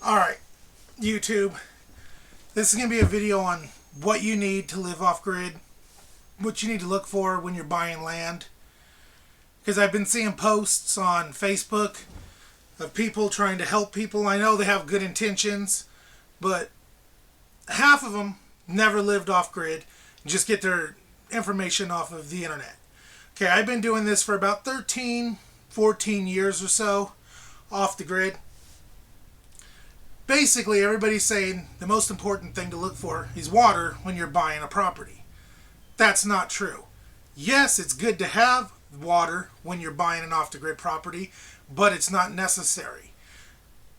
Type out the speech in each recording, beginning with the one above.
Alright, YouTube. This is going to be a video on what you need to live off-grid, what you need to look for when you're buying land. Because I've been seeing posts on Facebook of people trying to help people. I know they have good intentions, but half of them never lived off-grid, just get their information off of the internet. Okay, I've been doing this for about 13, 14 years or so, off the grid. Basically, everybody's saying the most important thing to look for is water when you're buying a property. That's not true. Yes, it's good to have water when you're buying an off-the-grid property, but it's not necessary.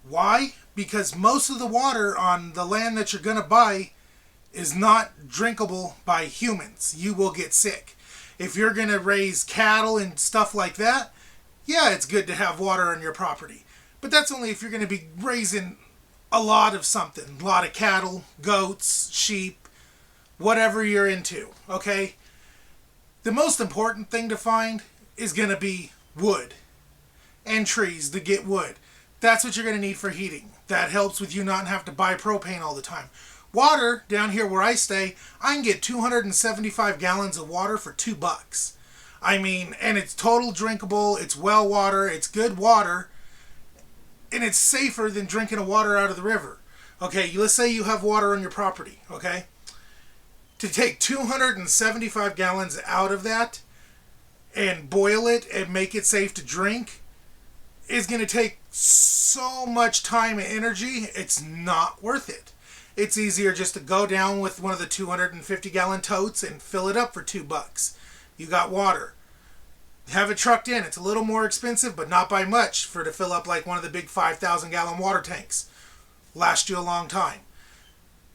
Why? Because most of the water on the land that you're going to buy is not drinkable by humans. You will get sick. If you're going to raise cattle and stuff like that, yeah, it's good to have water on your property. But that's only if you're going to be raising a lot of something. A lot of cattle, goats, sheep, whatever you're into, okay? The most important thing to find is going to be wood and trees to get wood. That's what you're going to need for heating. That helps with you not having to buy propane all the time. Water, down here where I stay, I can get 275 gallons of water for $2. I mean, and it's total drinkable, it's well water, it's good water, and it's safer than drinking the water out of the river. Okay, let's say you have water on your property, okay? To take 275 gallons out of that and boil it and make it safe to drink is going to take so much time and energy, it's not worth it. It's easier just to go down with one of the 250 gallon totes and fill it up for $2. You got water. Have it trucked in. It's a little more expensive, but not by much for to fill up like one of the big 5,000 gallon water tanks. Last you a long time.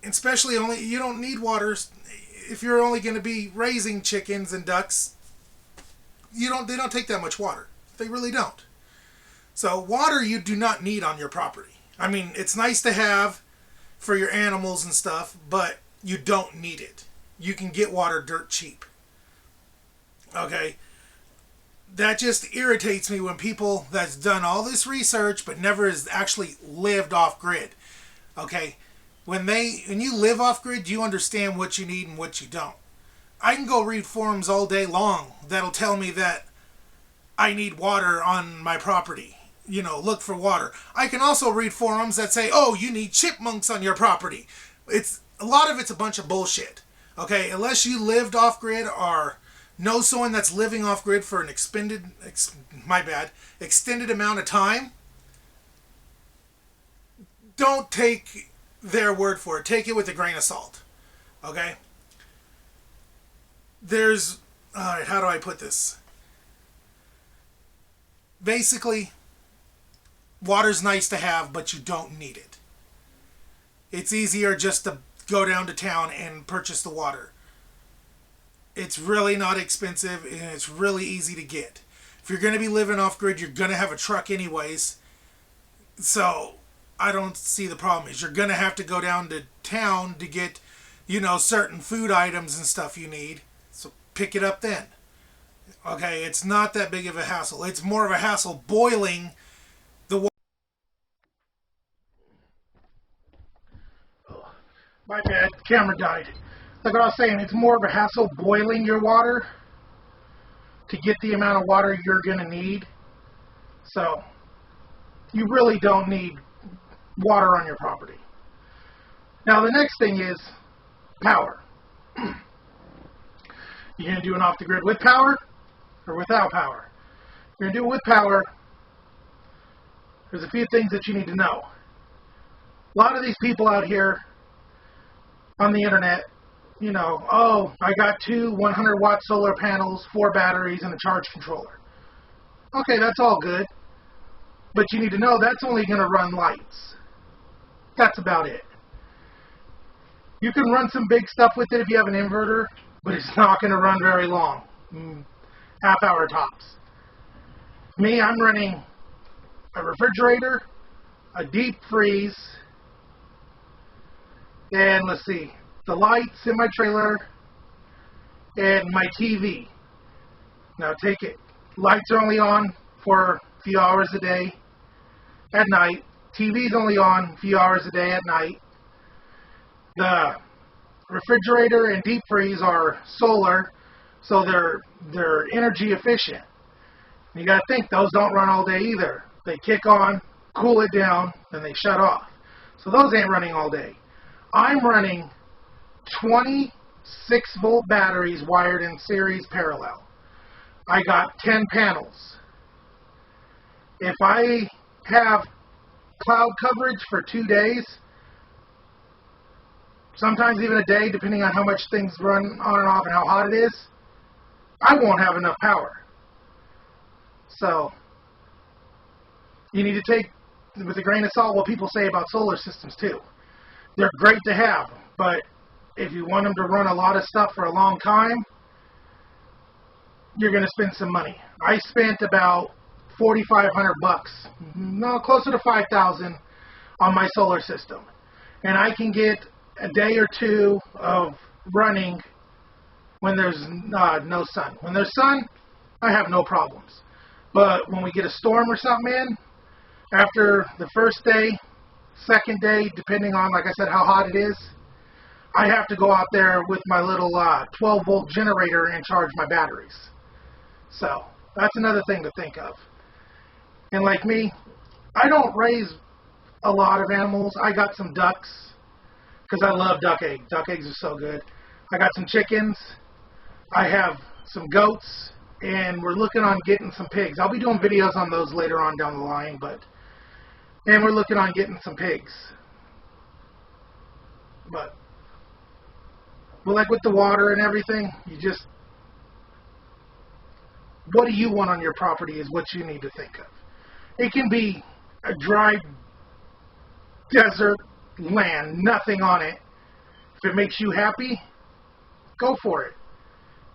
Especially you don't need water if you're only going to be raising chickens and ducks. They don't take that much water. They really don't. So water you do not need on your property. I mean, it's nice to have for your animals and stuff, but you don't need it. You can get water dirt cheap. Okay? That just irritates me when people that's done all this research but never has actually lived off grid. Okay? When you live off grid, you understand what you need and what you don't. I can go read forums all day long that'll tell me that I need water on my property. You know, look for water. I can also read forums that say, oh, you need chipmunks on your property. A lot of it's a bunch of bullshit. Okay? Unless you lived off grid or know someone that's living off grid for an extended amount of time, don't take their word for it. Take it with a grain of salt. Okay? Alright, how do I put this? Basically, water's nice to have, but you don't need it. It's easier just to go down to town and purchase the water. It's really not expensive, and it's really easy to get. If you're going to be living off-grid, you're going to have a truck anyways. So, I don't see the problem. You're going to have to go down to town to get, certain food items and stuff you need. So, pick it up then. Okay, it's not that big of a hassle. It's more of a hassle boiling the water. Oh, my bad, camera died. Like what I was saying, it's more of a hassle boiling your water to get the amount of water you're going to need. So, you really don't need water on your property. Now, the next thing is power. You're going to do an off-the-grid with power or without power? You're going to do it with power. There's a few things that you need to know. A lot of these people out here on the internet, oh, I got 2 100-watt solar panels, 4 batteries, and a charge controller. Okay, that's all good. But you need to know that's only going to run lights. That's about it. You can run some big stuff with it if you have an inverter, but it's not going to run very long. Half hour tops. Me, I'm running a refrigerator, a deep freeze, and let's see, the lights in my trailer, and my TV. Now take it. Lights are only on for a few hours a day at night. TV's only on a few hours a day at night. The refrigerator and deep freeze are solar, so they're energy efficient. You got to think those don't run all day either. They kick on, cool it down, then they shut off. So those ain't running all day. I'm running 26-volt batteries wired in series parallel. I got 10 panels. If I have cloud coverage for 2 days, sometimes even a day, depending on how much things run on and off and how hot it is, I won't have enough power. So, you need to take with a grain of salt what people say about solar systems too. They're great to have, but if you want them to run a lot of stuff for a long time, you're going to spend some money. I spent about $4,500, no, closer to $5,000 on my solar system. And I can get a day or two of running when there's no sun. When there's sun, I have no problems. But when we get a storm or something in, after the first day, second day, depending on, like I said, how hot it is, I have to go out there with my little 12-volt generator and charge my batteries. So, that's another thing to think of. And like me, I don't raise a lot of animals. I got some ducks, because I love duck eggs. Duck eggs are so good. I got some chickens. I have some goats, and we're looking on getting some pigs. I'll be doing videos on those later on down the line, and we're looking on getting some pigs. But like with the water and everything, what do you want on your property is what you need to think of. It can be a dry desert land, nothing on it. If it makes you happy, go for it.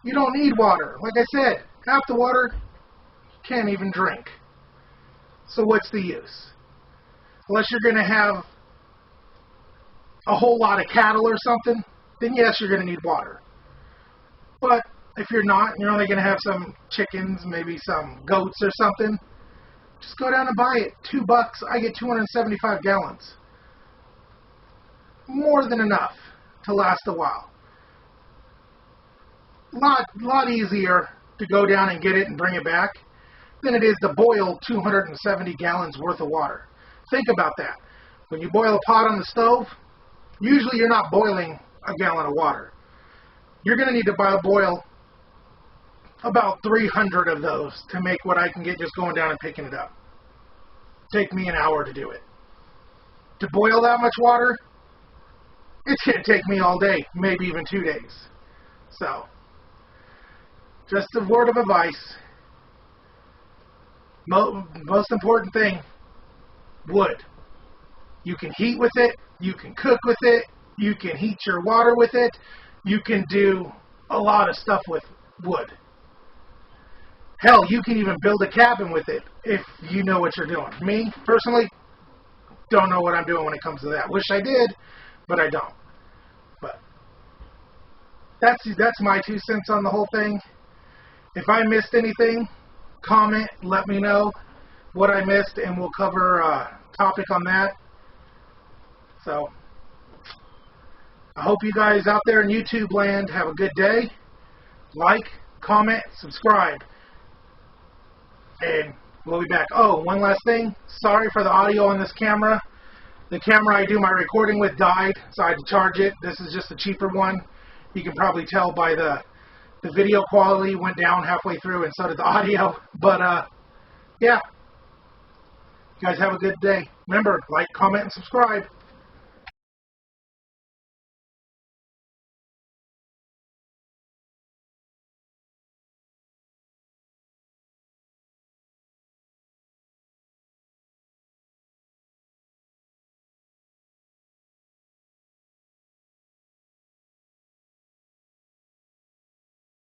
You don't need water. Like I said, half the water you can't even drink. So what's the use? Unless you're going to have a whole lot of cattle or something, then yes, you're going to need water. But if you're not, and you're only going to have some chickens, maybe some goats or something, just go down and buy it. $2, I get 275 gallons. More than enough to last a while. Lot easier to go down and get it and bring it back than it is to boil 270 gallons worth of water. Think about that. When you boil a pot on the stove, usually you're not boiling a gallon of water. You're going to need to boil about 300 of those to make what I can get just going down and picking it up. Take me an hour to do it. To boil that much water, it's going to take me all day, maybe even 2 days. So, just a word of advice. Most important thing, wood. You can heat with it, you can cook with it, you can heat your water with it, you can do a lot of stuff with wood. Hell, you can even build a cabin with it if you know what you're doing. Me, personally, don't know what I'm doing when it comes to that. Wish I did, but I don't. But that's my 2 cents on the whole thing. If I missed anything, comment, let me know what I missed, and we'll cover a topic on that. So, I hope you guys out there in YouTube land have a good day. Like, comment, subscribe. And we'll be back. Oh, one last thing. Sorry for the audio on this camera. The camera I do my recording with died, so I had to charge it. This is just a cheaper one. You can probably tell by the video quality went down halfway through, and so did the audio. But, yeah. You guys have a good day. Remember, like, comment, and subscribe.